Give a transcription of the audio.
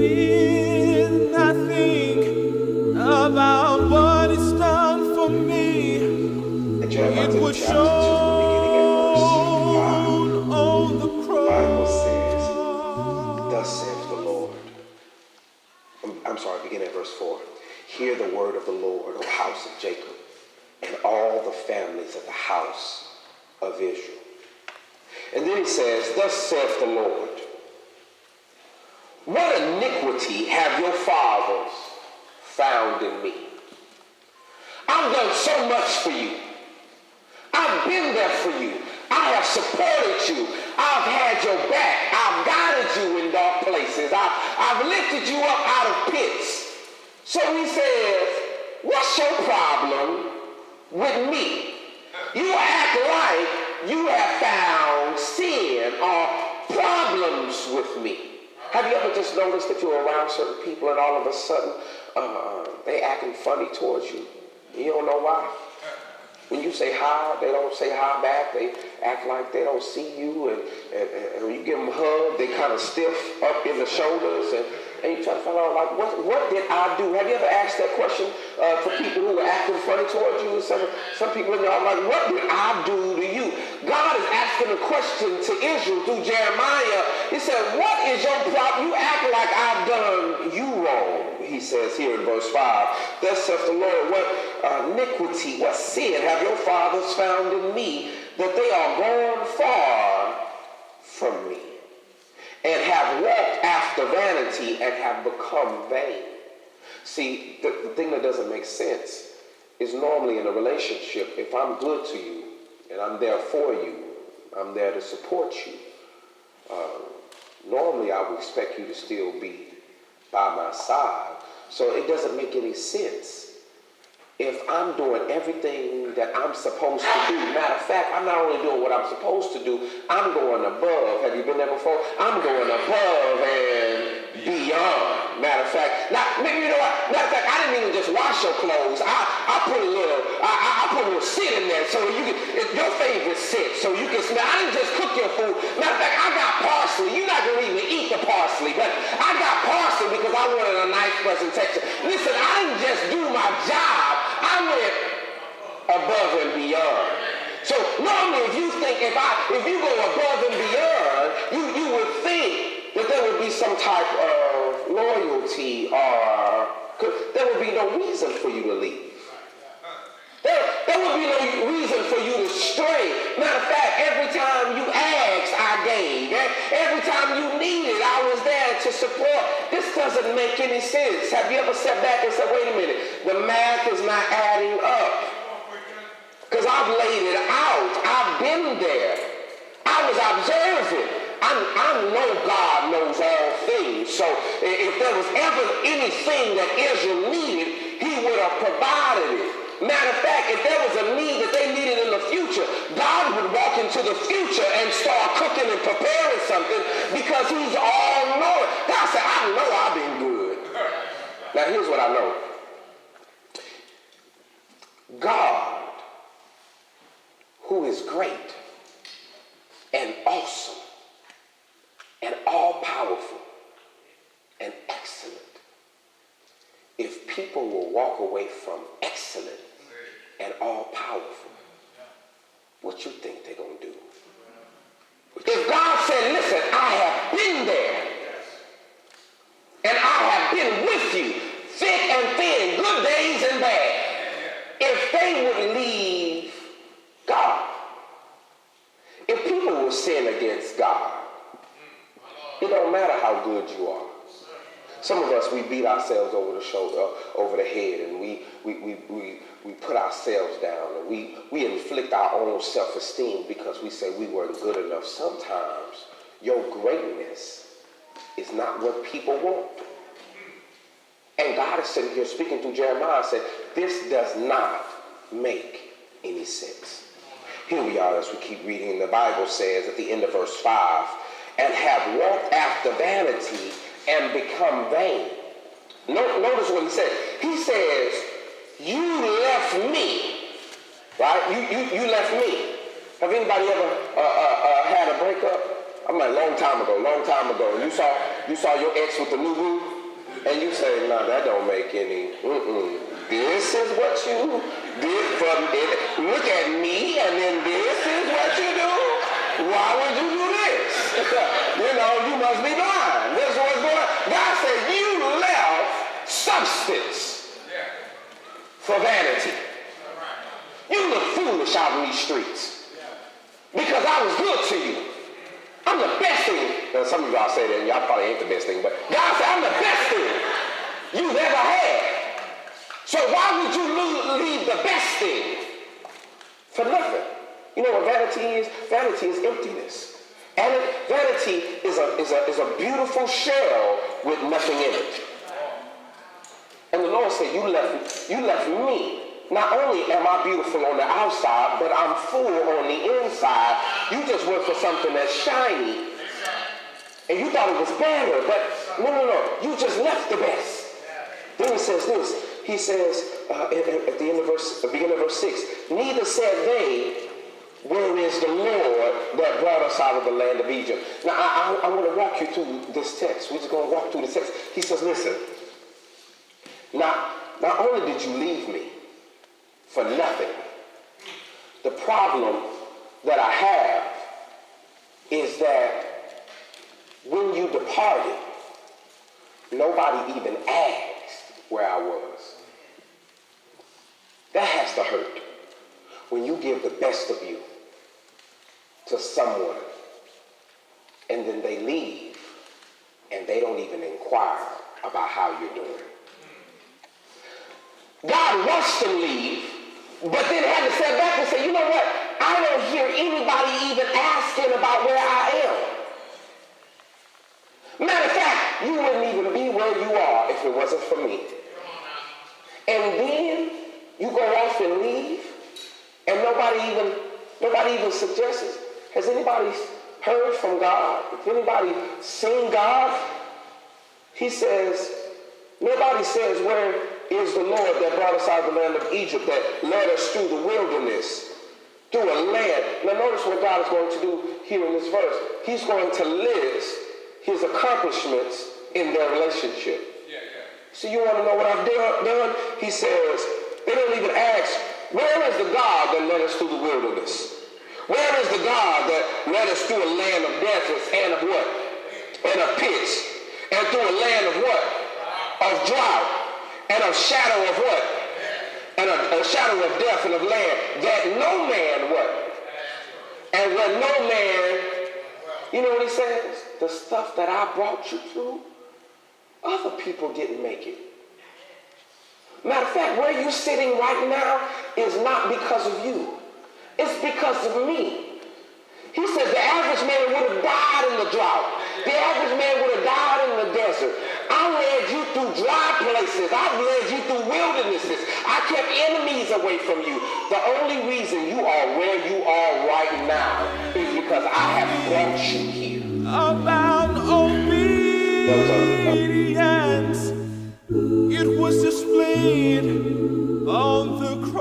When I think about what it's done for me, it was shown on the cross. The Bible says, thus saith the Lord. Begin at verse 4. Hear the word of the Lord, O house of Jacob, and all the families of the house of Israel. And then he says, thus saith the Lord, what iniquity have your fathers found in me? I've done so much for you. I've been there for you. I have supported you. I've had your back. I've guided you in dark places. I've lifted you up out of pits. So he says, what's your problem with me? You act like you have found sin or problems with me. Have you ever just noticed that you're around certain people and all of a sudden they acting funny towards you? You don't know why? When you say hi, they don't say hi back. They act like they don't see you. And when you give them a hug, they kind of stiff up in the shoulders. And you try to find out, like, what did I do? Have you ever asked that question for people who are acting funny towards you? Some people in there are like, what did I do to you? God is asking a question to Israel through Jeremiah. He said, what is your problem? You act like I've done you wrong. He says here in verse 5, thus saith the Lord, what iniquity, what sin have your fathers found in me, that they are gone far from me, and have walked after vanity, and have become vain. See, the thing that doesn't make sense is normally in a relationship, if I'm good to you, and I'm there for you, I'm there to support you, normally I would expect you to still be by my side. So it doesn't make any sense if I'm doing everything that I'm supposed to do. Matter of fact, I'm not only doing what I'm supposed to do, I'm going above. Have you been there before? I'm going above and beyond. Matter of fact, maybe you know what? Matter of fact, I didn't even just wash your clothes. I put a little scent in there so you can, it's your favorite scent, so you can smell. I didn't just cook your food. Matter of fact, I got parsley. You're not gonna even eat the parsley, but I got parsley because I wanted a nice presentation. Listen, I didn't just do my job. I went above and beyond. So normally, if you think if you go above and beyond, you would think that there would be some type of loyalty, or there would be no reason for you to leave. There would be no reason for you to stray. Matter of fact, every time you asked, I gave. Every time you needed, I was there to support. This doesn't make any sense. Have you ever sat back and said, wait a minute, the math is not adding up? Because I've laid it out. I've been there. I was observing. I know God knows all things. So if there was ever anything that Israel needed, he would have provided it. Matter of fact, if there was a need that they needed in the future, God would walk into the future and start cooking and preparing something because he's all-knowing. God said, I know I've been good. Now, here's what I know. God, who is great and awesome and all-powerful and excellent, if people will walk away from excellent and all-powerful, what you think they're going to do? If God said, listen, I have been there, and I have been with you, thick and thin, good days and bad, if they would leave God, if people will sin against God, it don't matter how good you are. Some of us, we beat ourselves over the shoulder, over the head, and we put ourselves down, and we inflict our own self-esteem because we say we weren't good enough. Sometimes your greatness is not what people want. And God is sitting here speaking through Jeremiah, said, this does not make any sense. Here we are as we keep reading. The Bible says at the end of verse 5, and have walked after vanity and become vain. Notice what he said. He says, you left me, right? You left me. Have anybody ever had a breakup? I'm like, long time ago. You saw you saw your ex with the new roof, and you say, nah, that don't make any, This is what you did from it. Look at me, and then this is what you do. Why would you do this? You must be blind. This is what's going on. God said, you left substance for vanity. You look foolish out in these streets because I was good to you. I'm the best thing. Now, some of y'all say that, and y'all probably ain't the best thing, but God said, I'm the best thing you've ever had. So why would you leave the best thing for nothing? You know what vanity is? Vanity is emptiness. And vanity is a beautiful shell with nothing in it. And the Lord said, you left me. Not only am I beautiful on the outside, but I'm full on the inside. You just went for something that's shiny. And you thought it was better, but no. You just left the best. Then he says this. He says at the end of beginning of verse 6, neither said they, where is the Lord that brought us out of the land of Egypt? Now, I want to walk you through this text. We're just going to walk through the text. He says, listen, not only did you leave me for nothing, the problem that I have is that when you departed, nobody even asked where I was. That has to hurt when you give the best of you to someone and then they leave and they don't even inquire about how you're doing. God wants to leave, but then had to step back and say, you know what? I don't hear anybody even asking about where I am. Matter of fact, you wouldn't even be where you are if it wasn't for me. And then you go off and leave, and nobody even suggests. Has anybody heard from God? Has anybody seen God? He says, nobody says, where is the Lord that brought us out of the land of Egypt, that led us through the wilderness, through a land. Now notice what God is going to do here in this verse. He's going to list his accomplishments in their relationship. So you want to know what I've done? He says, they don't even ask, where is the God that led us through the wilderness? Where is the God that led us through a land of deserts and of what? And of pits. And through a land of what? Of drought. And of shadow of what? And a shadow of death and of land. That no man what? And when no man, you know what he says? The stuff that I brought you through, other people didn't make it. Matter of fact, where you're sitting right now is not because of you. It's because of me. He said the average man would have died in the drought. The average man would have died in the desert. I led you through dry places. I've led you through wildernesses. I kept enemies away from you. The only reason you are where you are right now is because I have brought you here. About obedience, it was displayed on the cross.